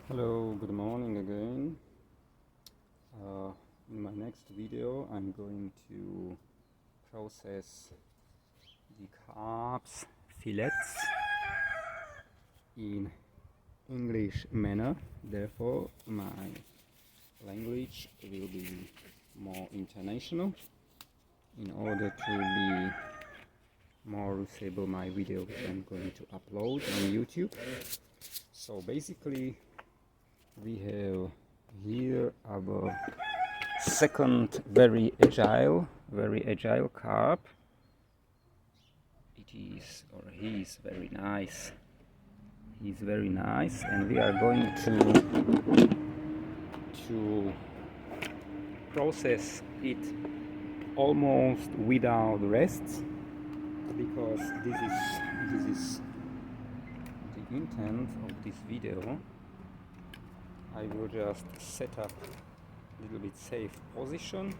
Hello, good morning again. In my next video I'm going to process the carp fillets in English manner, therefore my language will be more international in order to be more usable my video which I'm going to upload on YouTube. So basically we have here our second very agile carp. He is very nice. He's very nice, and we are going to process it almost without rests, because this is the intent of this video. I will just set up a little bit safe position.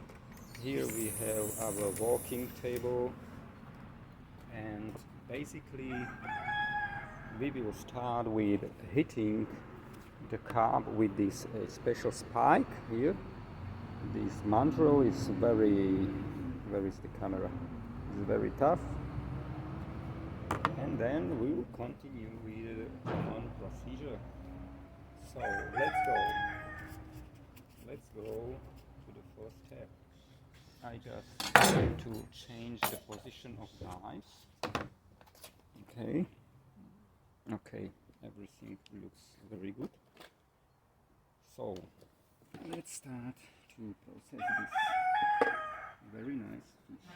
Here we have our walking table, and basically we will start with hitting the carp with this special spike here. This mandrel is where is the camera? It's very tough, and then we will continue with the common procedure. So let's go to the first step. I just have to change the position of knives. Okay, everything looks very good. So let's start to process this very nice fish.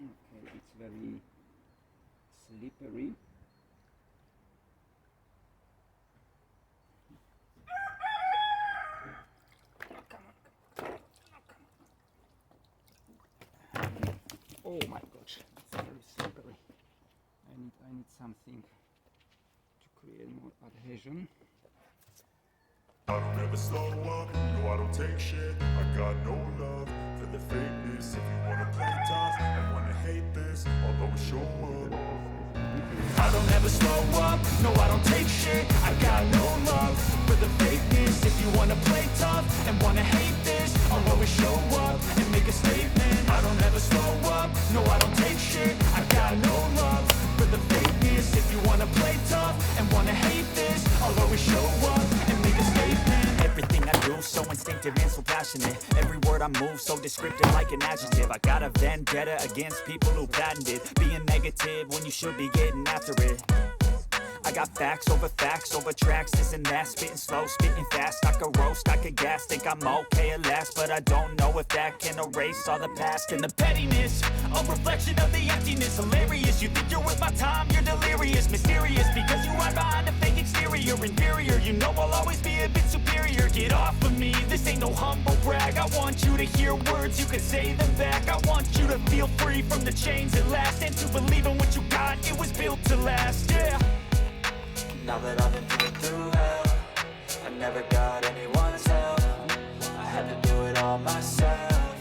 Okay, it's very slippery. Oh my gosh, it's very slippery. I need something to create more adhesion. I don't ever slow up, no I don't take shit. I got no love for the fakeness. If you wanna play tough and wanna hate this, I'll always show up. I don't ever slow up, no I don't take shit. I got no love for the fakeness. If you wanna play tough and wanna hate this, I'll always show up and make a statement. I don't ever slow up, no I don't take shit. I got no love for the fakeness. If you wanna play tough and wanna hate this, I'll always show up and make a statement. Everything I do so instinctive and so passionate. Every word I move so descriptive like an adjective. I got a vendetta against people who patented being negative when you should be getting after it. I got facts over tracks, this and that. Spitting slow, spitting fast. I could roast, I could gas. Think I'm okay at last, but I don't know if that can erase all the past. And the pettiness, a reflection of the emptiness. Hilarious, you think you're worth my time, you're delirious. Mysterious, because you hide behind a fake exterior. Inferior, you know I'll always be a bit superior. Get off of me, this ain't no humble brag. I want you to hear words, you can say them back. I want you to feel free from the chains at last, and to believe in what you got, it was built to last, yeah. Now that I've been put through hell, I never got anyone's help. I had to do it all myself.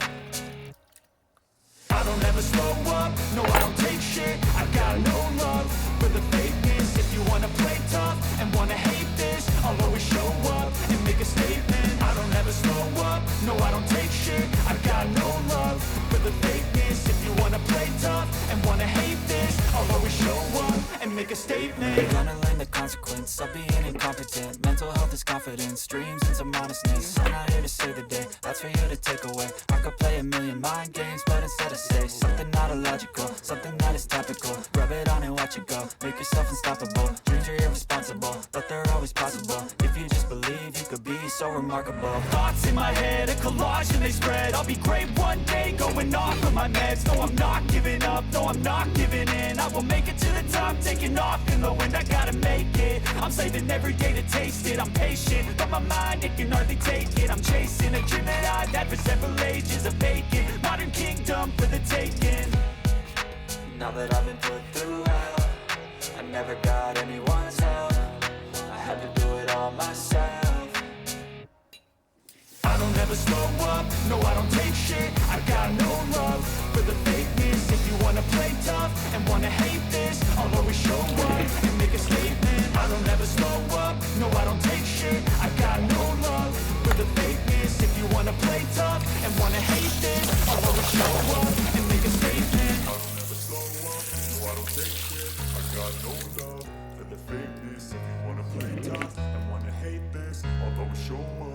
I don't ever slow up, no I don't take shit. I got no love for the fakeness. If you wanna play tough and wanna hate this, I'll always show up and make a statement. I don't ever slow up, no I don't take shit. I got no love for the fakeness. If you wanna play tough and wanna hate this, I'll always show up and make a statement. You're gonna learn the consequence of being incompetent. Mental health is confidence, dreams and some honestness. I'm not here to save the day, that's for you to take away. I could play a million mind games, but instead I say something not illogical, something that is topical. Rub it on and watch it go, make yourself unstoppable. Dreams are irresponsible, but they're always possible. If you just believe, you could be so remarkable. Thoughts in my head, a collage and they spread. I'll be great one day, going off of my meds. No, I'm not giving up, no, I'm not giving in. I will make it to the top, taking off in the wind. I gotta make it, I'm saving every day to taste it. I'm patient, but my mind, it can hardly take it. I'm chasing a dream that I've had for several ages. A vacant, modern kingdom for the taking. Now that I've been put through hell, I never got anyone's help. I had to do it all myself. I don't ever slow up, no I don't take shit. I got no love for the fakeness. If you wanna play tough and wanna hate this, I'll always show up and make a statement. I don't ever slow up, no I don't take shit. I got no love for the fakeness. If you wanna play tough and wanna hate this, I'll always show up and make a statement. I don't ever slow up, no I don't take shit. I got no love for the fakeness. If you wanna play tough and wanna hate this, I'll always show up.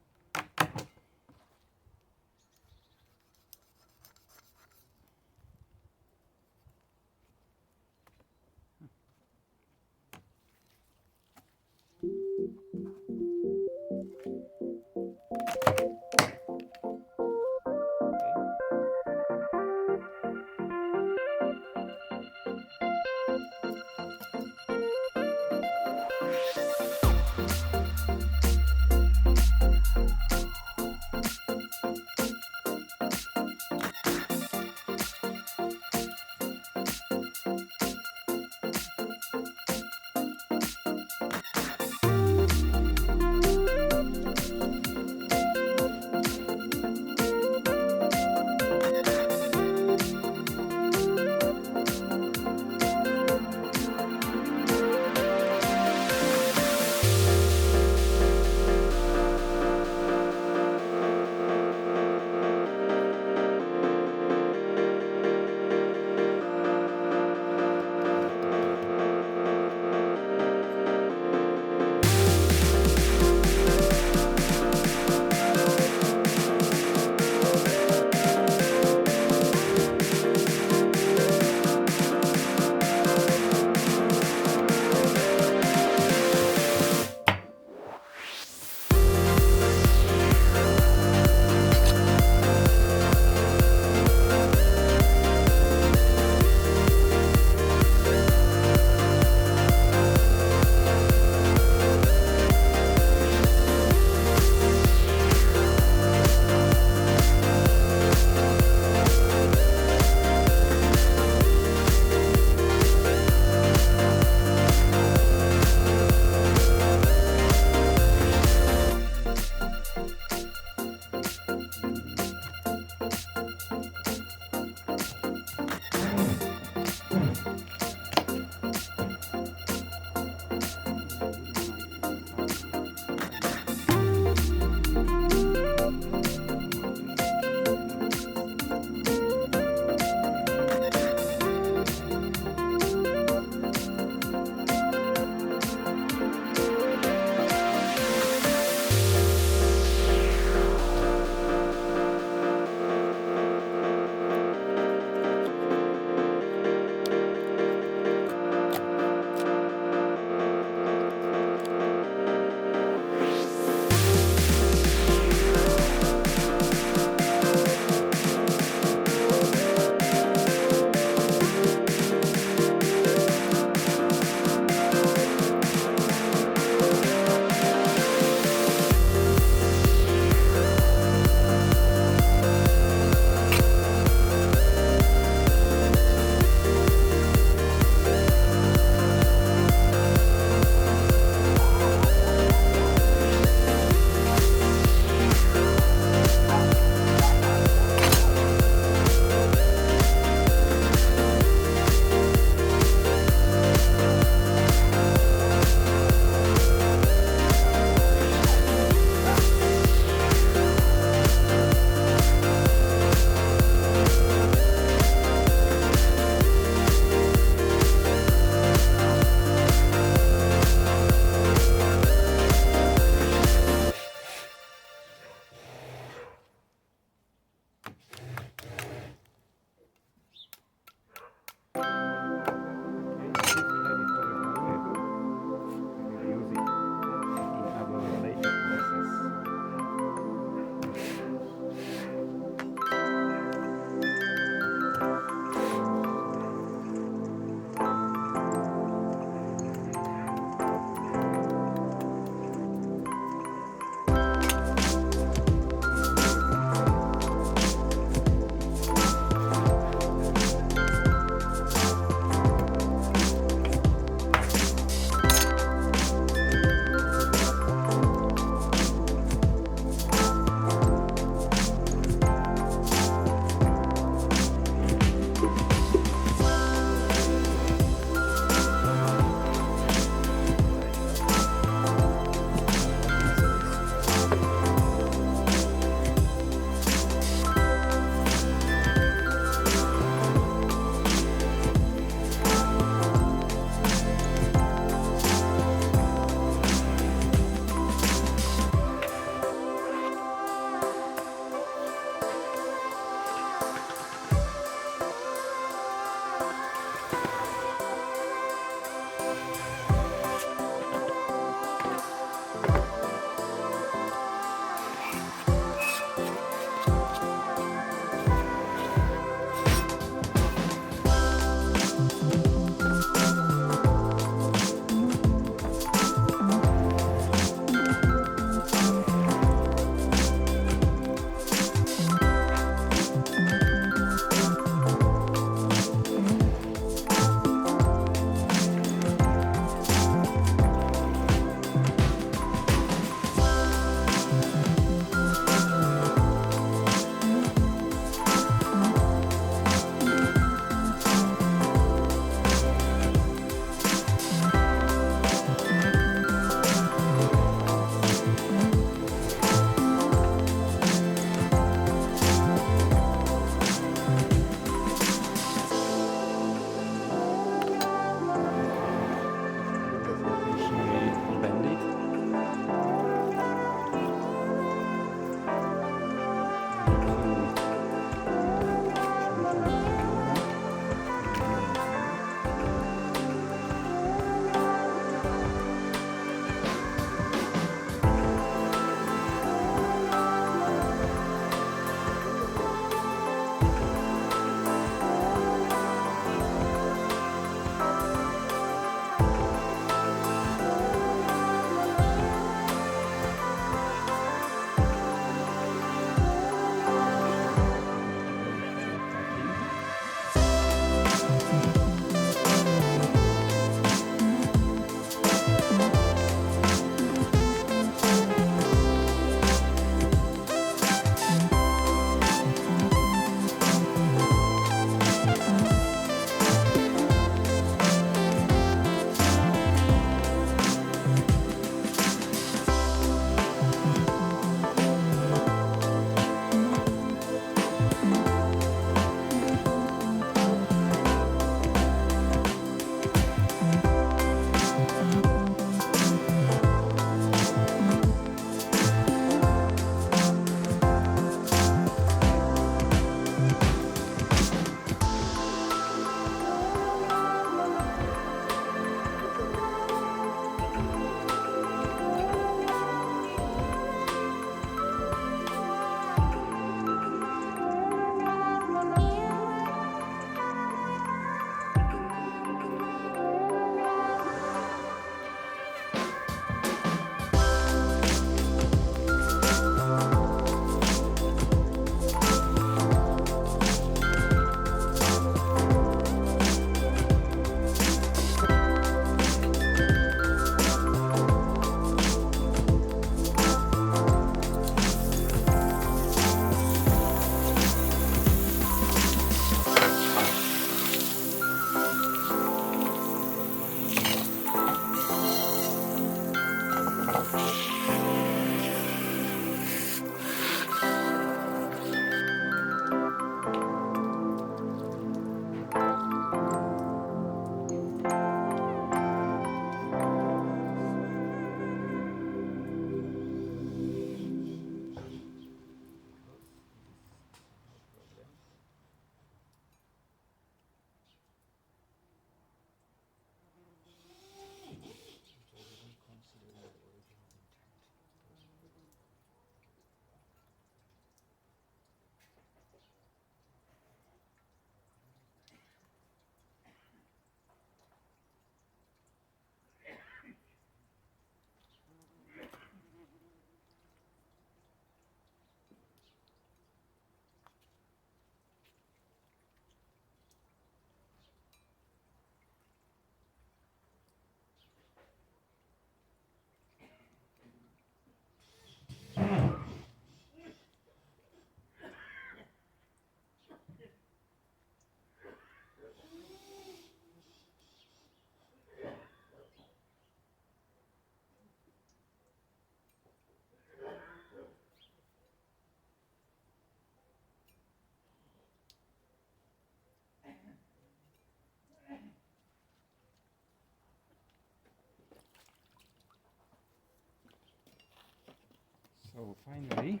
So finally,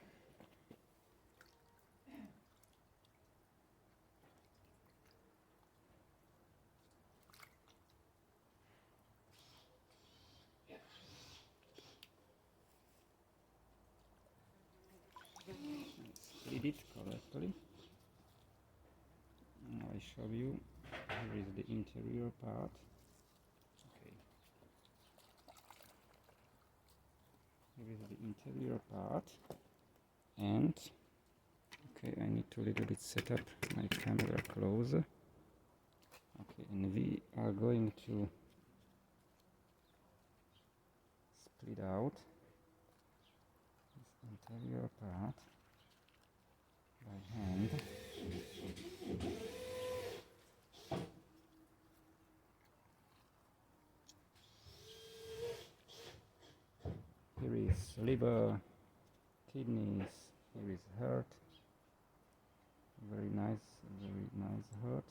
split it correctly. Now I show you. Here is the interior part. Okay. Here is the interior part, and okay, I need to a little bit set up my camera closer. Okay, and we are going to split out this interior part by hand. Here is liver, kidneys, here is heart. Very nice heart.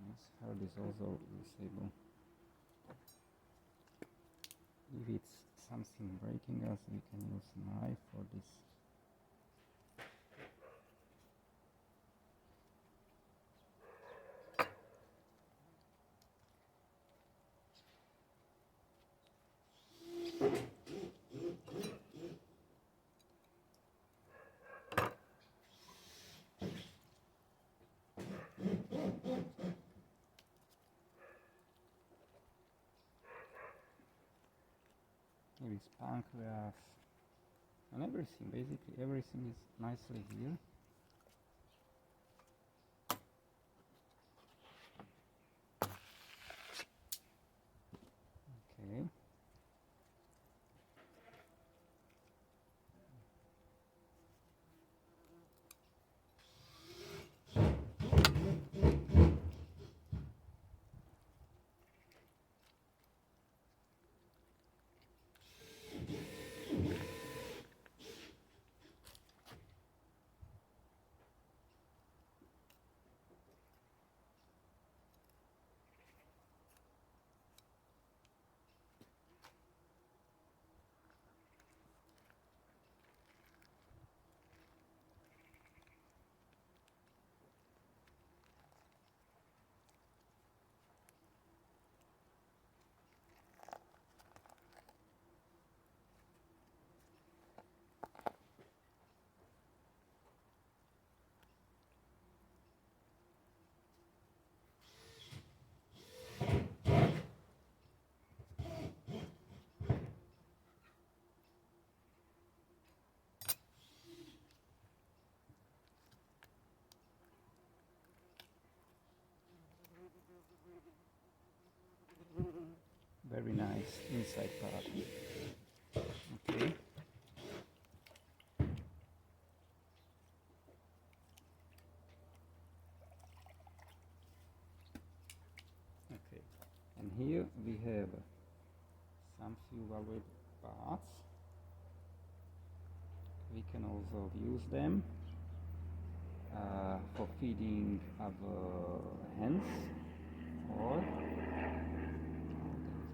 Yes, heart is also usable. If it's something breaking us, we can use a knife for this. Here is pancreas and everything, basically everything is nicely here. Okay. Very nice inside part. Okay. Okay. And here we have some few valuable parts. We can also use them for feeding our hens, or there is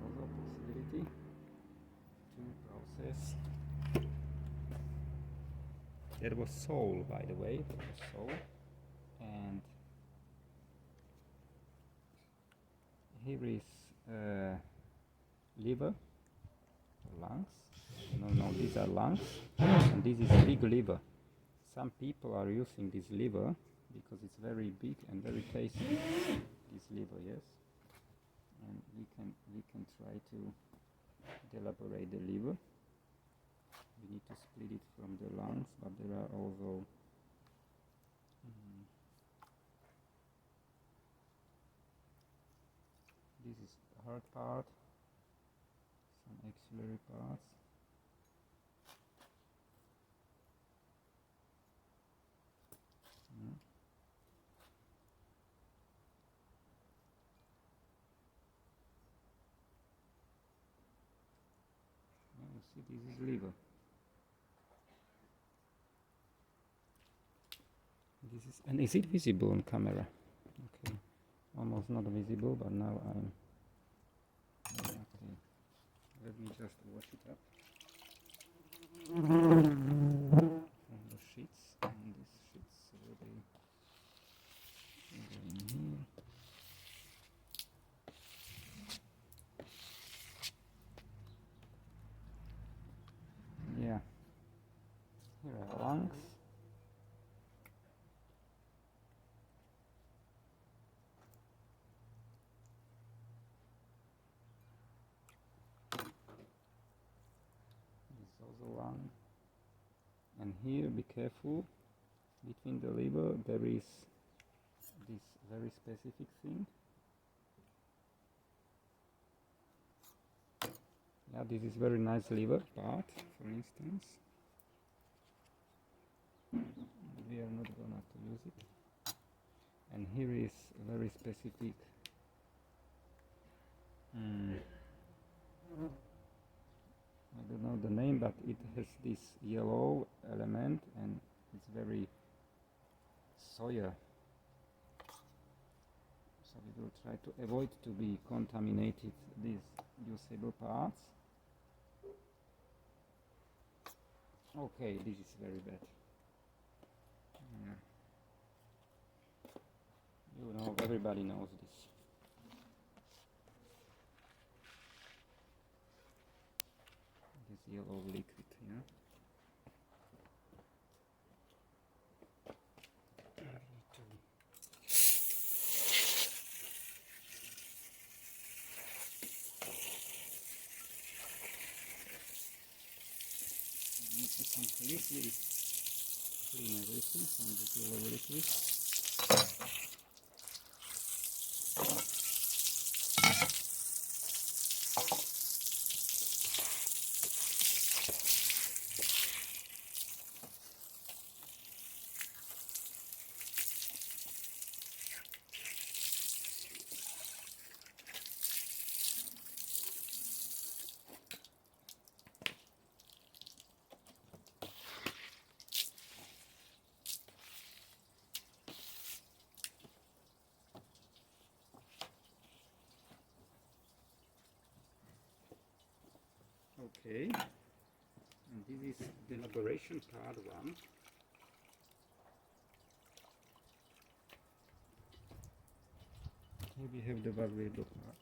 also a possibility to process. That was sole, by the way, that was sole. And here is liver, lungs. No, these are lungs, and this is big liver. Some people are using this liver because it's very big and very tasty. This liver, yes. And we can try to elaborate the liver. We need to split it from the lungs, but there are also this is the heart part, some axillary parts. You see, this is liver. This is, and is it visible on camera? Okay, almost not visible, but now I'm okay. Let me just wash it up from the sheets, and these sheets will be going here. Yeah, here are lungs. This is also lung. And here, be careful, between the liver there is this very specific thing. Yeah, this is very nice liver part, for instance. We are not gonna to use it. And here is very specific I don't know the name, but it has this yellow element and it's very soya. So we will try to avoid to be contaminated these usable parts. Okay, this is very bad. Yeah. You know, everybody knows this. This yellow liquid, yeah. We need to completely clean everything from this yellow liquid. Okay, and this is the elaboration part one. Here we have the valuable part.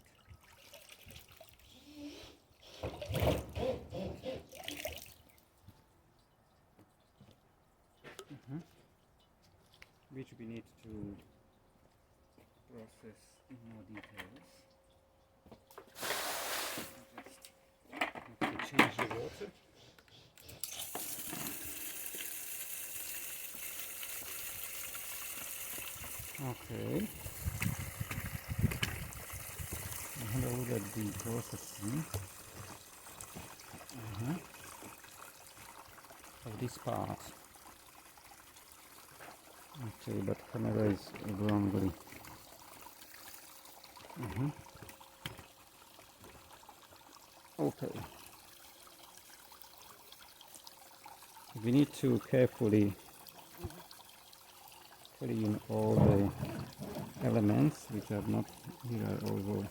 Which we need to process in more details. Just have to change the water. Okay. Have a look at the processing of this part. Okay, but camera is wrongly. Okay. We need to carefully clean all the elements which are not here are also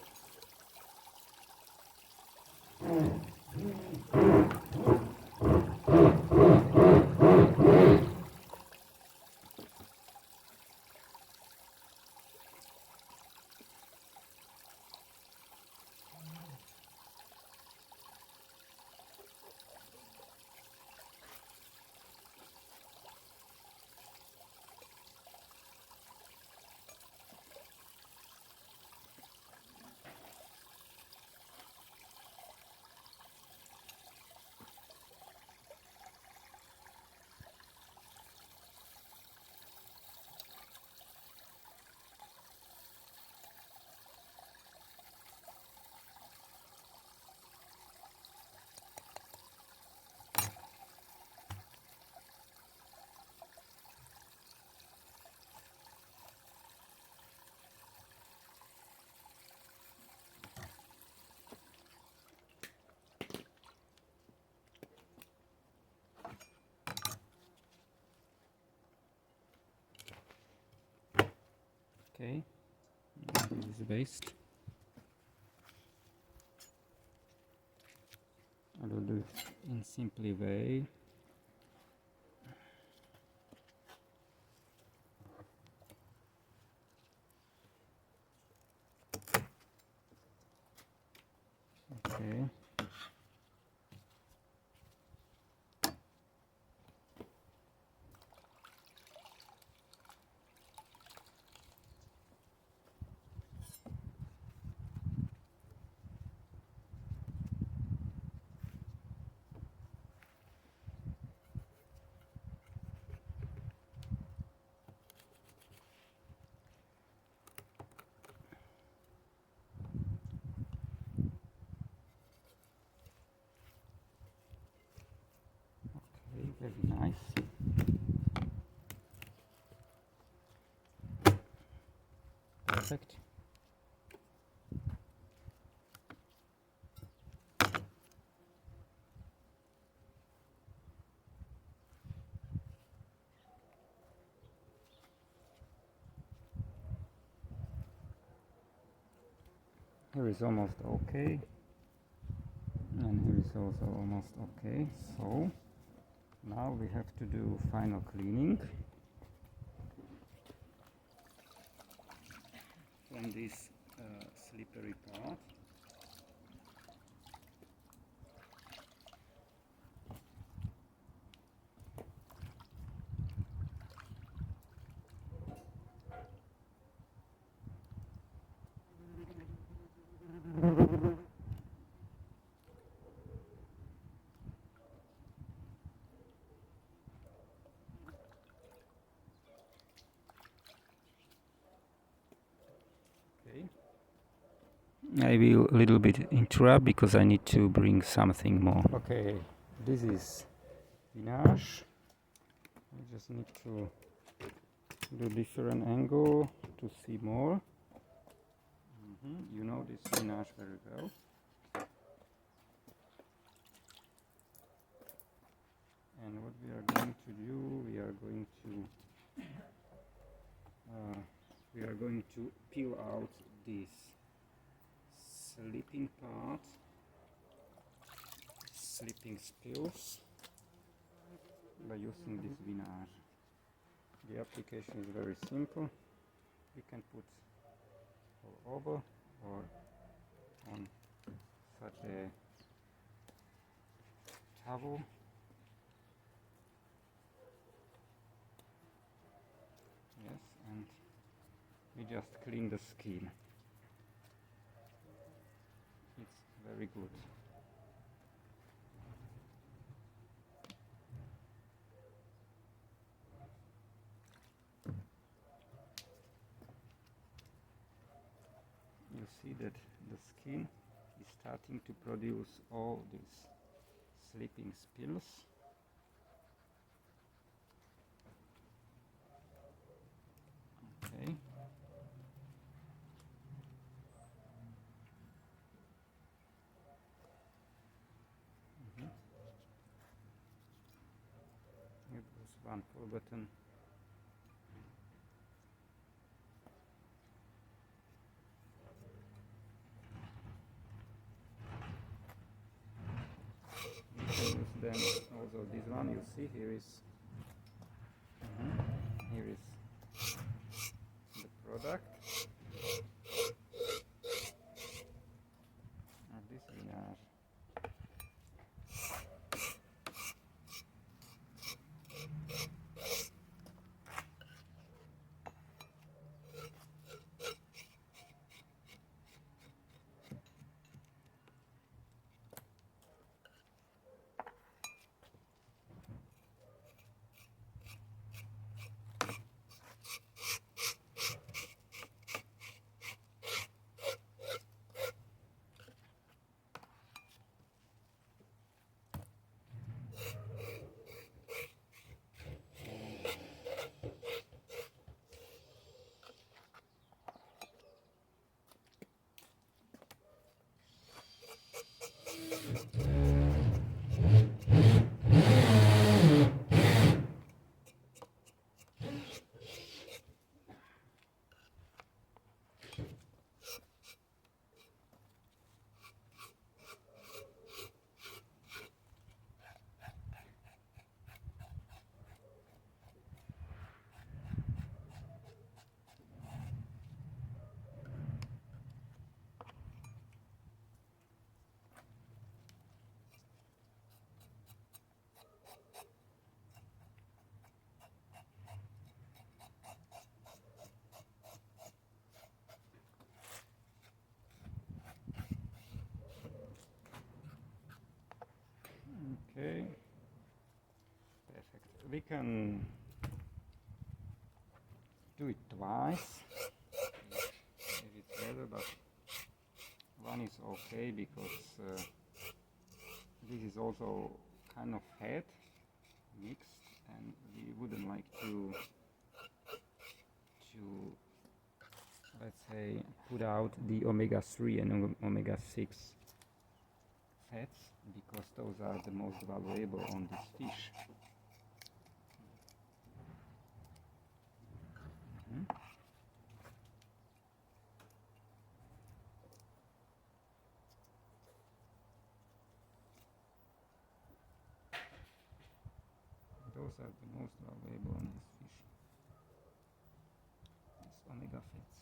okay. This is waste. do in simply way. Okay. Okay, very nice. Perfect. Here is almost okay, and here is also almost okay. So now we have to do final cleaning from this slippery part. Okay. I will a little bit interrupt because I need to bring something more. Okay, this is vinage. I just need to do different angle to see more. You know this vinage very well. And what we are going to do, we are going to peel out this slipping part, slipping spills, by using this vinage. The application is very simple. You can put all over or on such a towel. Yes, and we just clean the skin. It's very good. You see that the skin is starting to produce all these slipping spills. Okay. It was one forgotten. You can use then also this one. You see here is the product. And this vinage. we can do it twice if it's better, but one is okay because this is also kind of fat mixed, and we wouldn't like to let's say put out the omega-3 and omega-6 fats, because those are the most valuable on this fish. Those are the most valuable on this fish. These omega fats.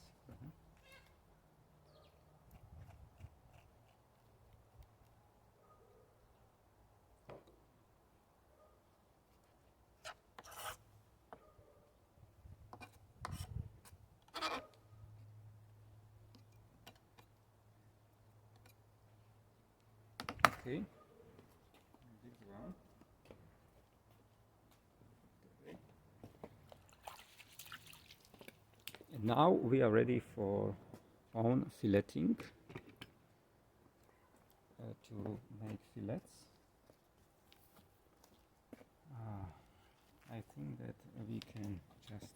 Okay, this one. Okay. And now we are ready for on filleting, to make fillets. I think that we can just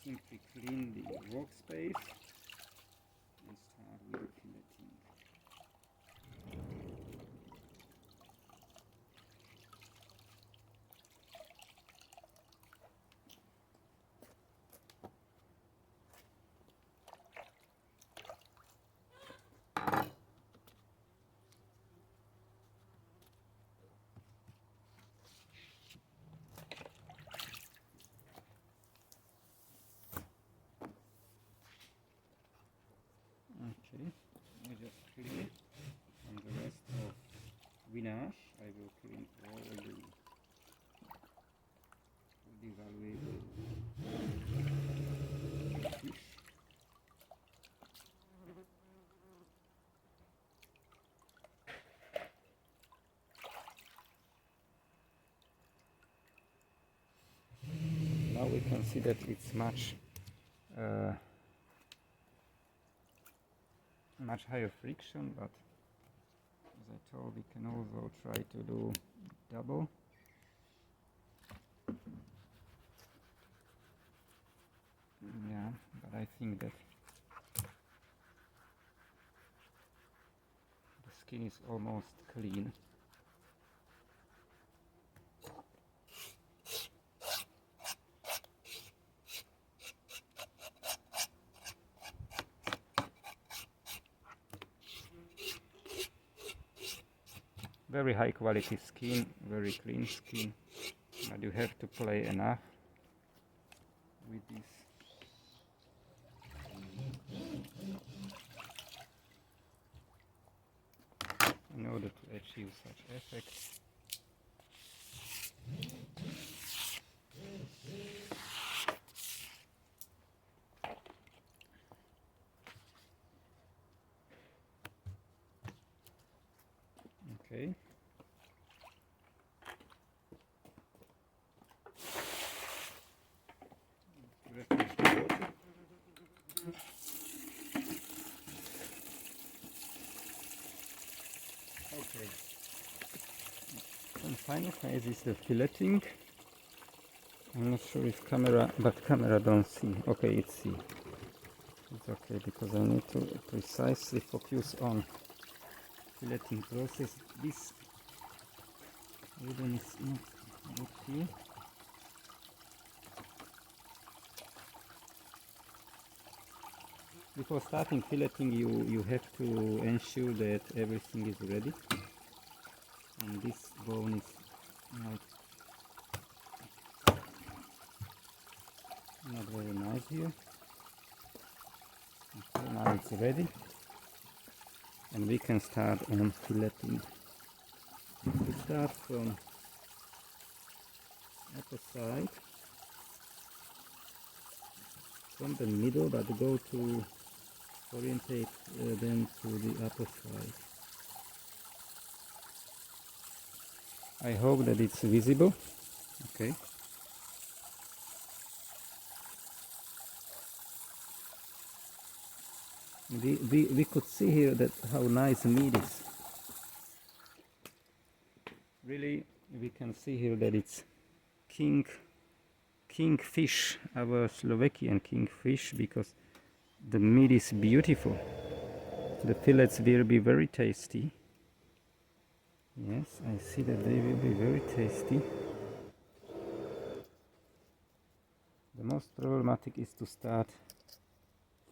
simply clean the workspace and start with filleting. Okay, I just clean it, and the rest of vinache I will clean all the valuable fish. Now we can see that it's much higher friction, but as I told, we can also try to do double. Yeah, but I think that the skin is almost clean. Very high quality skin, very clean skin, but you have to play enough with this. In order to achieve such effect. Okay. Refresh the water. Okay. And final phase is the filleting. I'm not sure if camera don't see. Okay, it's see. It's okay because I need to precisely focus on filleting process. This ribbon is not good here. Before starting filleting, you have to ensure that everything is ready. And this bone is like not very nice here. Okay, now it's ready, and we can start on filleting. We start from upper side, from the middle, but go to orientate then to the upper side. I hope that it's visible. Okay. We could see here that how nice the meat is. Really, we can see here that it's kingfish, our Slovakian kingfish, because the meat is beautiful. The fillets will be very tasty. Yes, I see that they will be very tasty. The most problematic is to start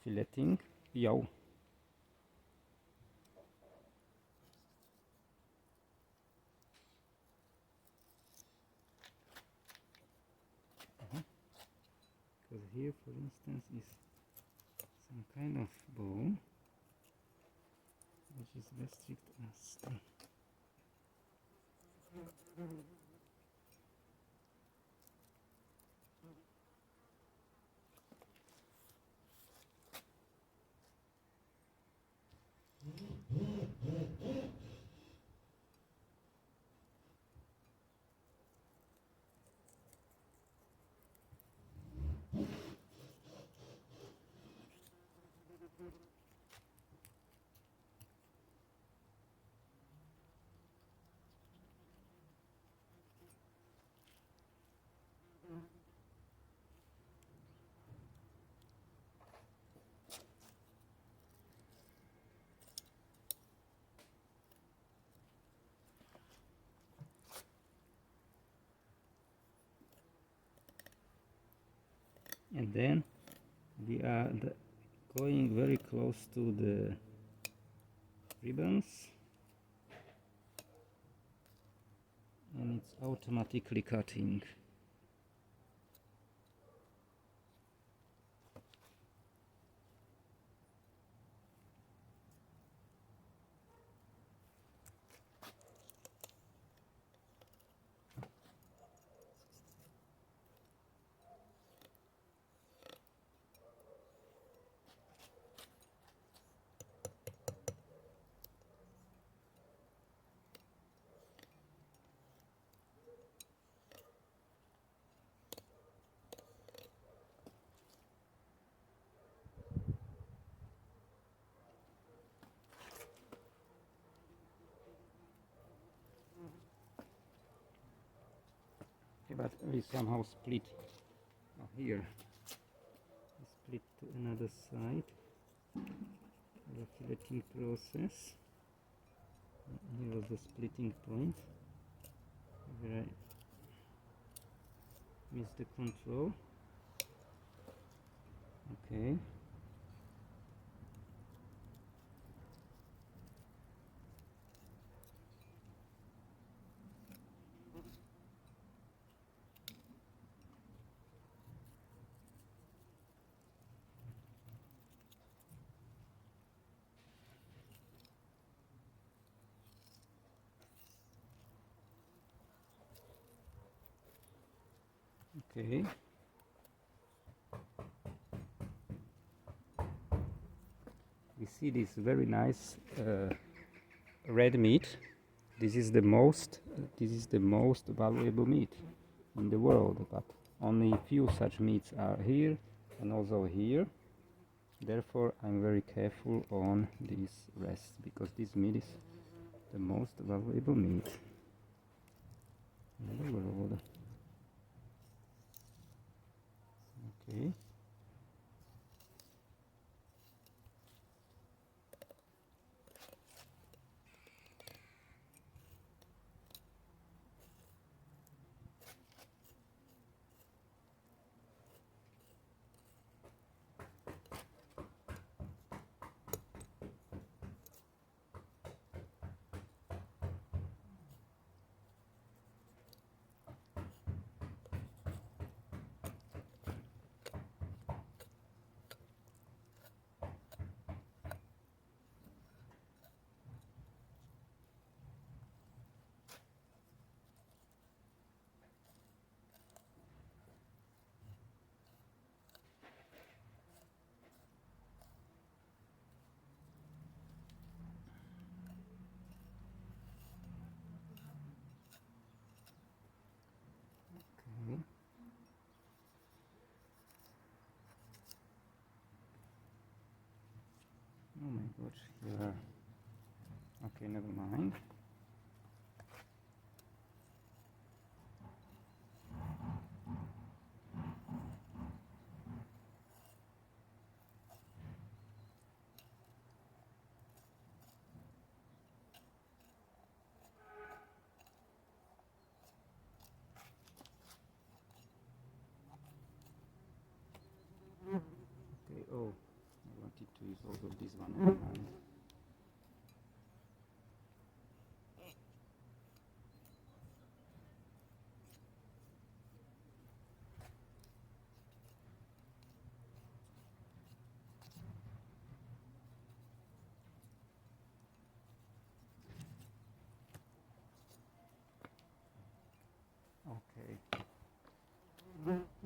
filleting. Yow. Because here, for instance, is some kind of bone which is restrict us. And then we are going very close to the ribbons, and it's automatically cutting. But we somehow split here. We split to another side. The filleting process. Here was the splitting point where I missed the control. Okay. Okay. We see this very nice red meat. This is the most valuable meat in the world, but only few such meats are here and also here. Therefore, I'm very careful on this rest because this meat is the most valuable meat in the world. Okay. gosh, here. Okay, never mind. Okay, oh, I wanted to use also this one. Never mind. Okay.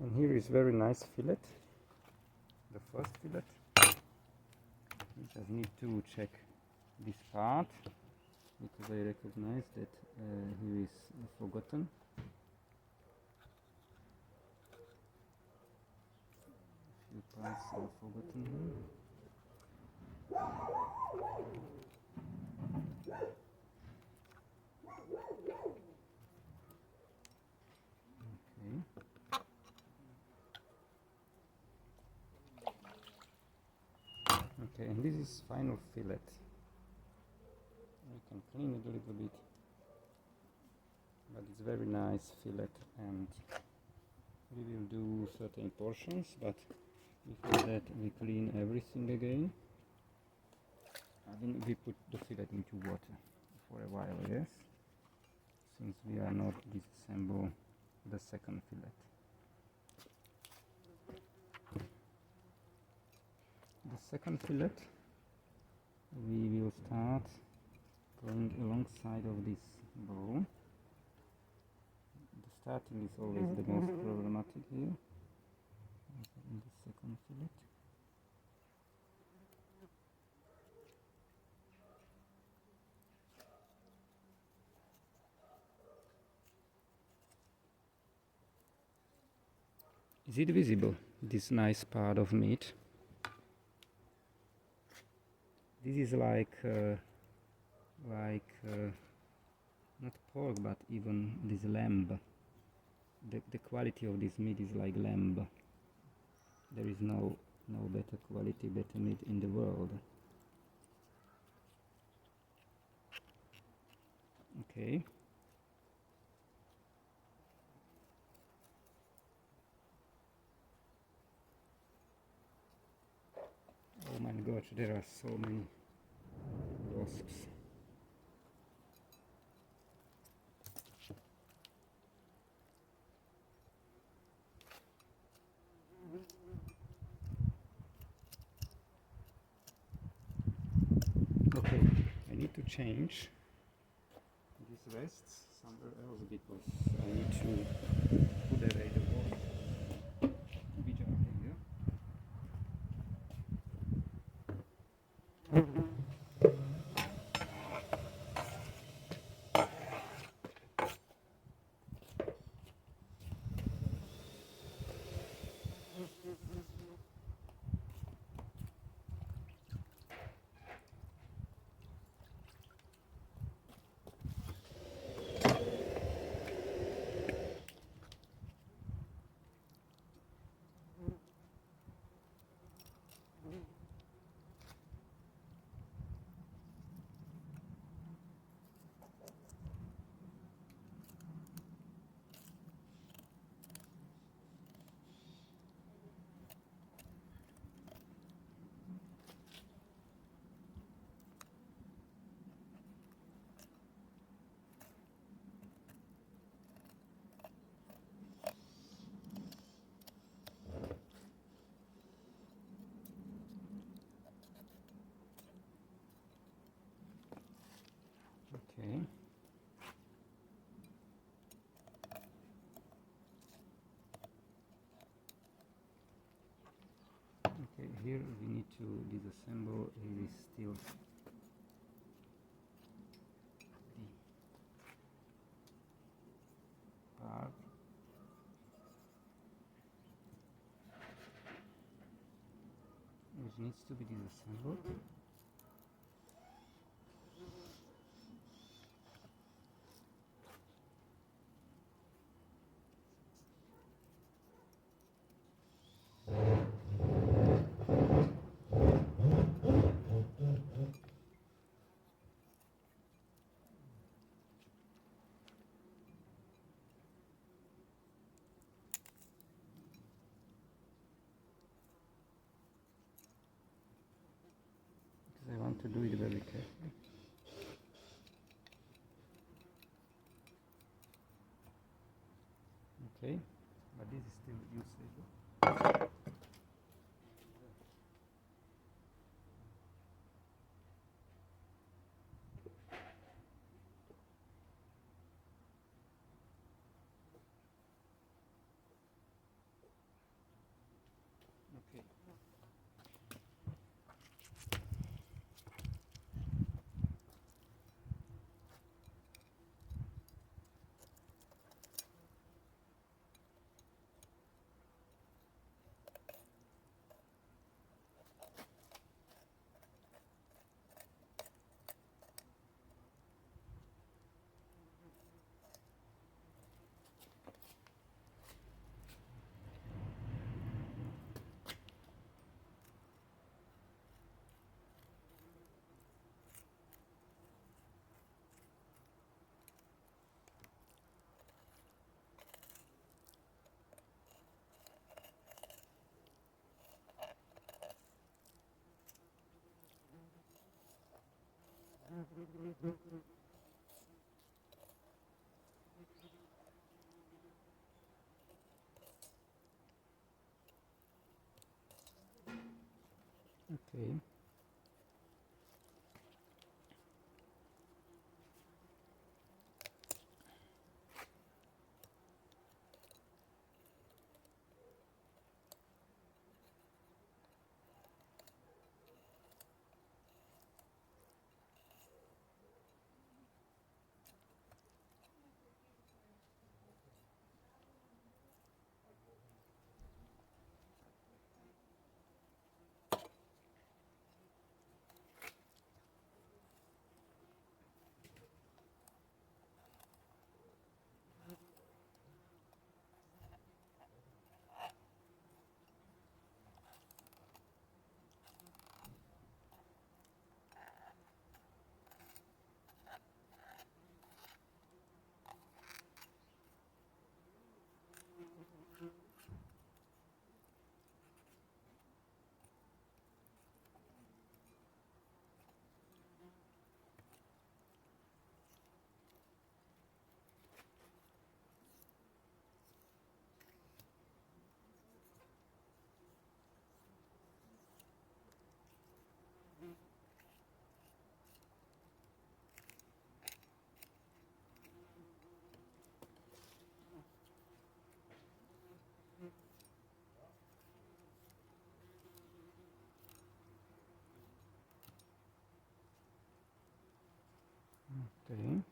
And here is very nice fillet. The first fillet. We just need to check this part because I recognize that here is forgotten. A few parts are forgotten here. Okay, and this is final fillet. We can clean it a little bit, but it's very nice fillet, and we will do certain portions, but before that we clean everything again. And then we put the fillet into water for a while, yes, since we are not disassemble the second fillet. The second fillet we will start going alongside of this bone. The starting is always the most problematic here. In the second fillet. Is it visible, this nice part of meat? This is like not pork, but even this lamb. The quality of this meat is like lamb. There is no better quality, better meat in the world. Okay. Oh my gosh, there are so many wasps. Okay, I need to change these rests somewhere else because I need to put away the water which are here. Okay. Okay, here we need to disassemble. Here is still the part. Which needs to be disassembled. to do it very carefully. Okay, but this is still usable. Okay. Okay. Okay.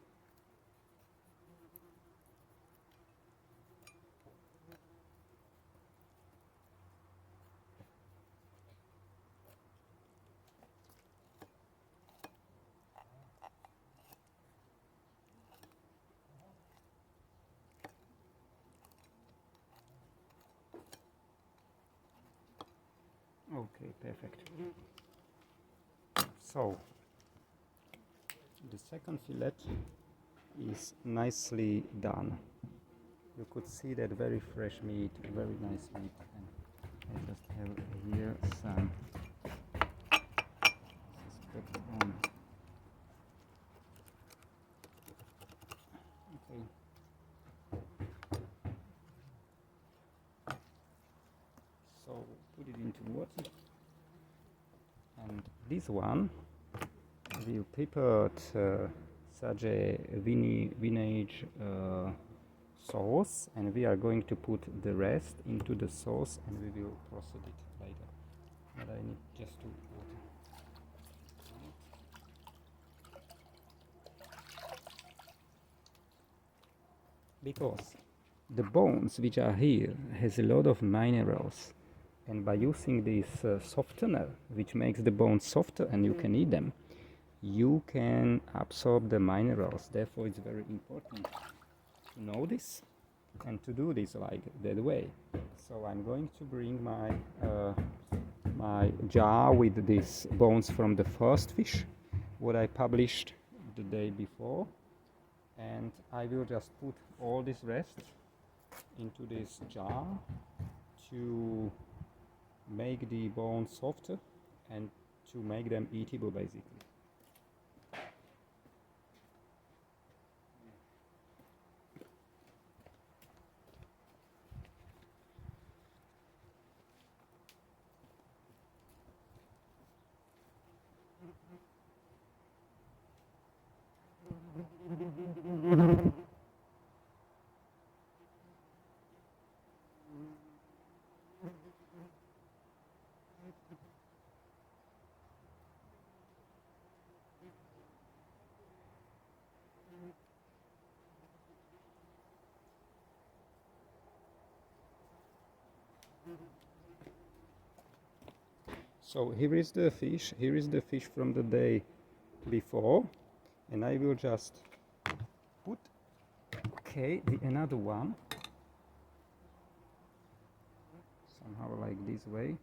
Okay, perfect. So, the second fillet is nicely done. You could see that very fresh meat, very nice meat. And I just have here some. This is put on. Okay. So put it into water. And this one we prepared such a vintage sauce, and we are going to put the rest into the sauce, and we will proceed it later. But I need just to water. Because the bones which are here has a lot of minerals, and by using this softener which makes the bones softer and you can eat them, you can absorb the minerals. Therefore it's very important to know this and to do this like that way. So I'm going to bring my my jar with these bones from the first fish what I published the day before, and I will just put all this rest into this jar to make the bone softer and to make them eatable basically. So here is the fish from the day before, and I will just put, okay, another one, somehow like this way.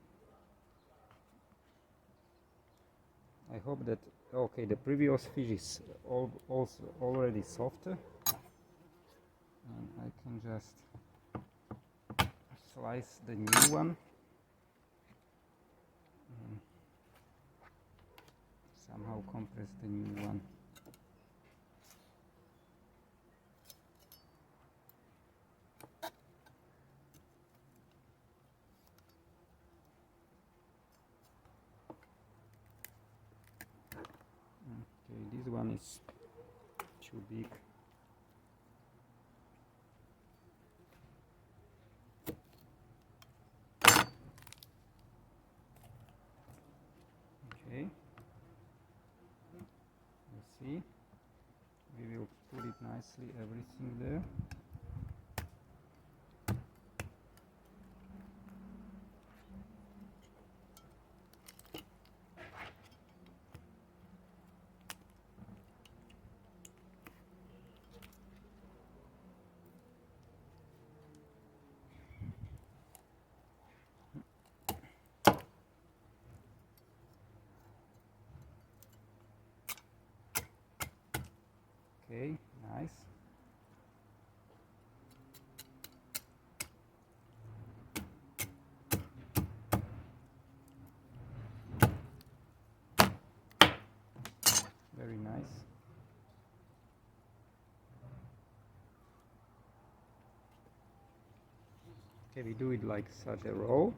I hope that, okay, the previous fish is also already softer, and I can just slice the new one. Somehow compress the new one. Okay, this one is too big. Okay. See, we will put it nicely, everything there. Okay, nice. Very nice. Okay, we do it like such a roll.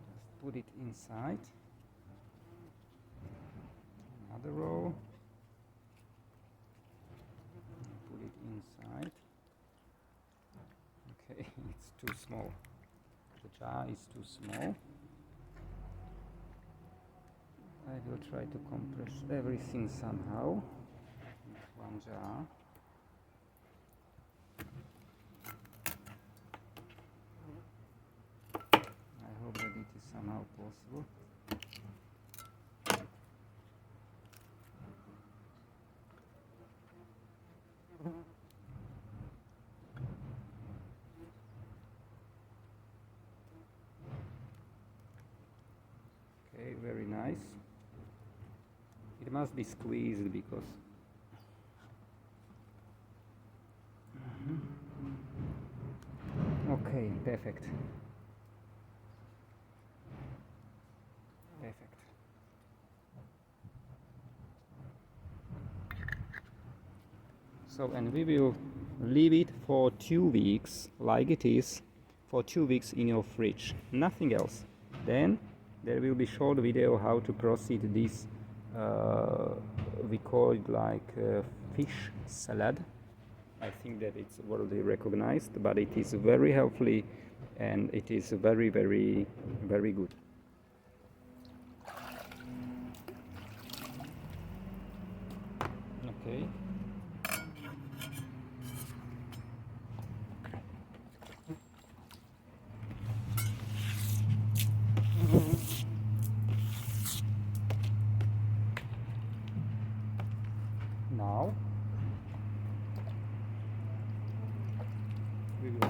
Just put it inside. Another roll. Put it inside. Okay, it's too small. The jar is too small. I will try to compress everything somehow in one jar. I hope that it is somehow possible. Okay, very nice. It must be squeezed because okay, perfect. Perfect. So, and we will leave it for 2 weeks, like it is, for 2 weeks in your fridge, nothing else. Then there will be short video how to proceed this, we call it like fish salad. I think that it's worldly recognized, but it is very healthy and it is very, very, very good. Okay. Now we will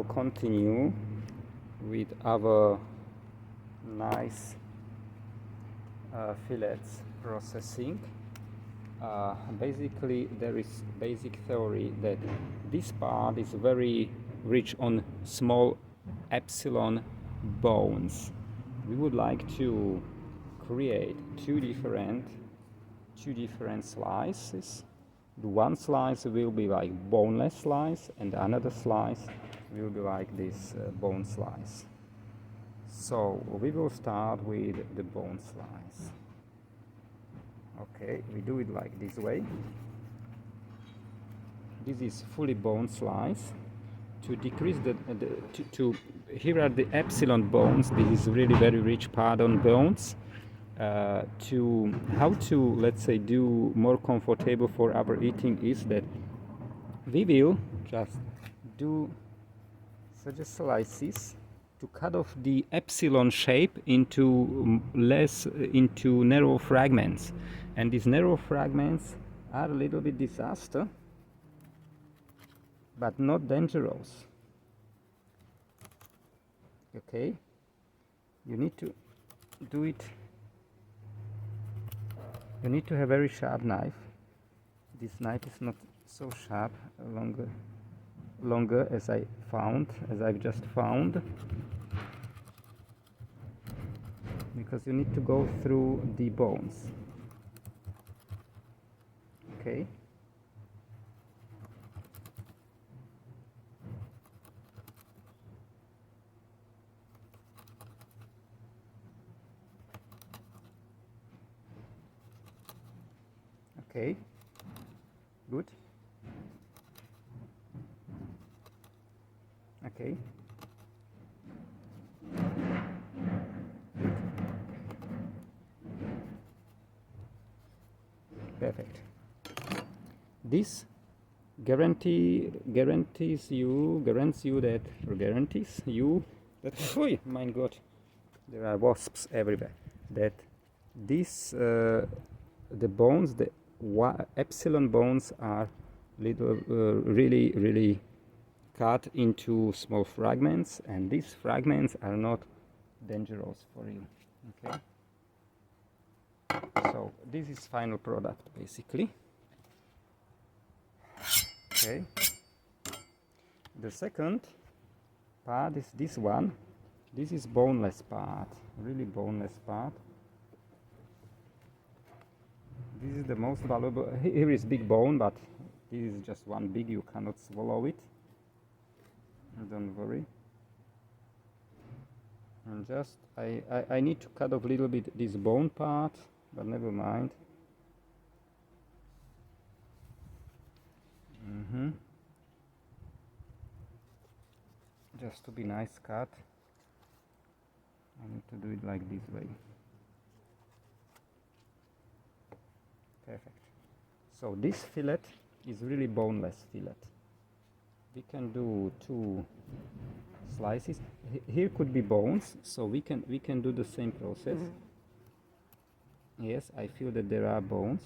continue with our nice fillets processing. Basically, there is basic theory that this part is very rich on small epsilon bones. We would like to create two different slices. The one slice will be like boneless slice, and another slice will be like this bone slice. So we will start with the bone slice. Okay, we do it like this way. This is fully bone slice. To decrease here are the epsilon bones. This is really very rich part on bones. To how to, let's say, do more comfortable for our eating is that we will just do such slices to cut off the epsilon shape into into narrow fragments, and these narrow fragments are a little bit disaster but not dangerous. Okay, you need to do it. You need to have a very sharp knife. This knife is not so sharp, longer as I've just found, because you need to go through the bones. Okay. Okay, good. Okay. Perfect. This guarantees you that oh my god, there are wasps everywhere, that this the bones, the epsilon bones, are really cut into small fragments, and these fragments are not dangerous for you. Okay, so this is final product basically. Okay, the second part is this one. This is boneless part, really boneless part. This is the most valuable. Here is big bone, but this is just one big, you cannot swallow it. Don't worry. And just, I need to cut off a little bit this bone part, but never mind. Just to be nice cut, I need to do it like this way. Perfect. So this fillet is really boneless fillet. We can do two slices. Here could be bones, so we can do the same process. Yes, I feel that there are bones,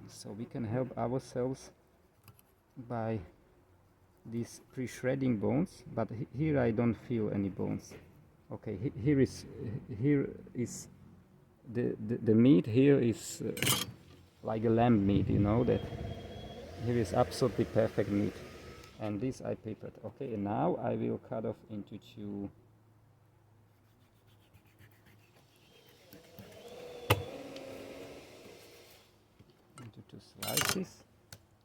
so we can help ourselves by these pre-shredding bones. But here I don't feel any bones. Okay, here is the meat. Here is like a lamb meat, you know, that here is absolutely perfect meat, and this I prepared. Okay, and now I will cut off into two slices,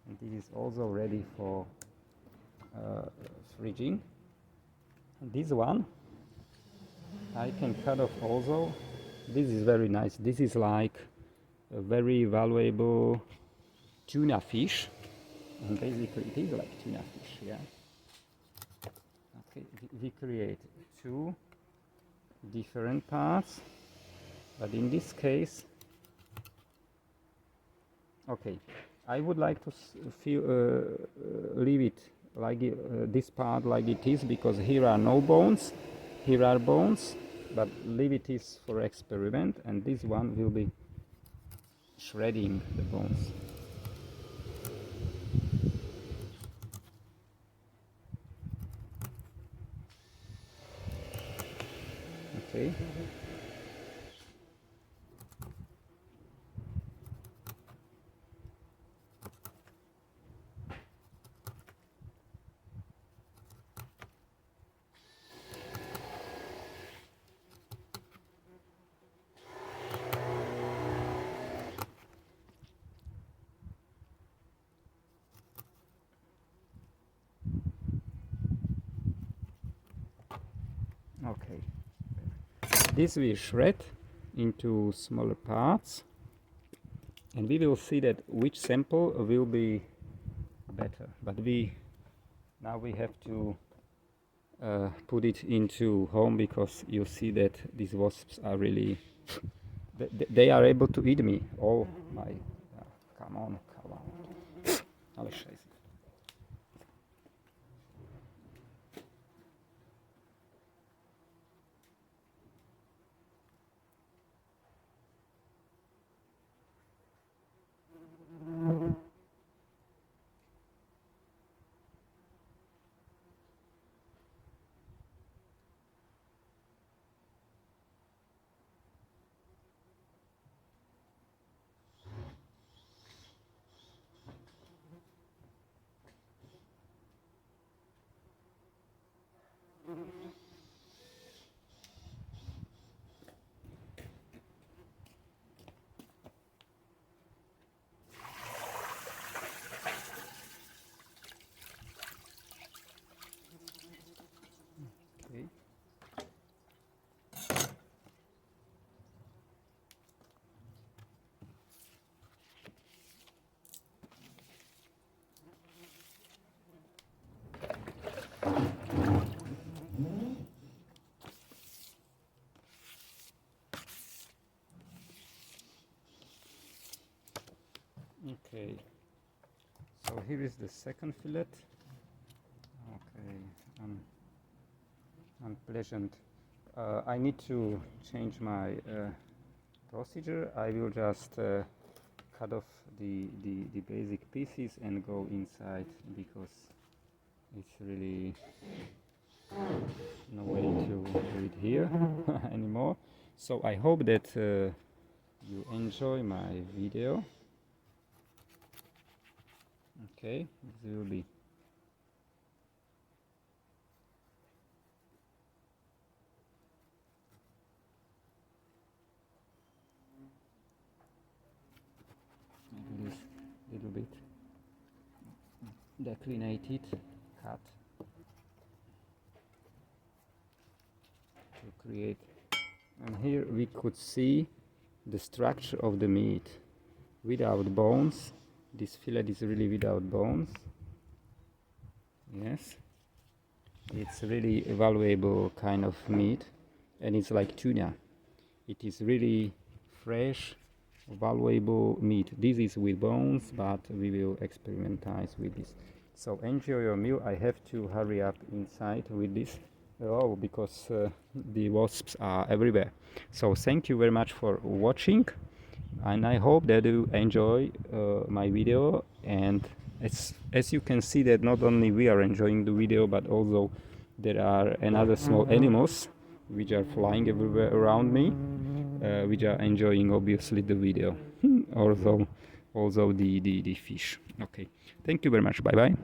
and this is also ready for fridging. And this one I can cut off also. This is very nice. This is like a very valuable tuna fish, and basically it is like tuna fish, yeah. Okay, we create two different parts, but in this case, okay, I would like to leave it like this part like it is, because here are no bones, here are bones, but leave it is for experiment, and this one will be shredding the bones. Okay. Okay. Okay. This we shred into smaller parts, and we will see that which sample will be better. But now we have to put it into home, because you see that these wasps are really they are able to eat me. Oh my, come on. Alles scheiße. Okay. Okay, so here is the second fillet. Okay, unpleasant. I need to change my procedure. I will just cut off the basic pieces and go inside, because it's really no way to do it here anymore. So I hope that you enjoy my video. Okay, this will be this little bit declinated cut to create, and here we could see the structure of the meat without bones. This fillet is really without bones. Yes, it's really a valuable kind of meat, and it's like tuna. It is really fresh, valuable meat. This is with bones, but we will experimentize with this. So enjoy your meal. I have to hurry up inside with this, because the wasps are everywhere. So thank you very much for watching, and I hope that you enjoy my video. And as you can see, that not only we are enjoying the video, but also there are another small animals which are flying everywhere around me, which are enjoying obviously the video. Also the fish. Okay, thank you very much. Bye bye.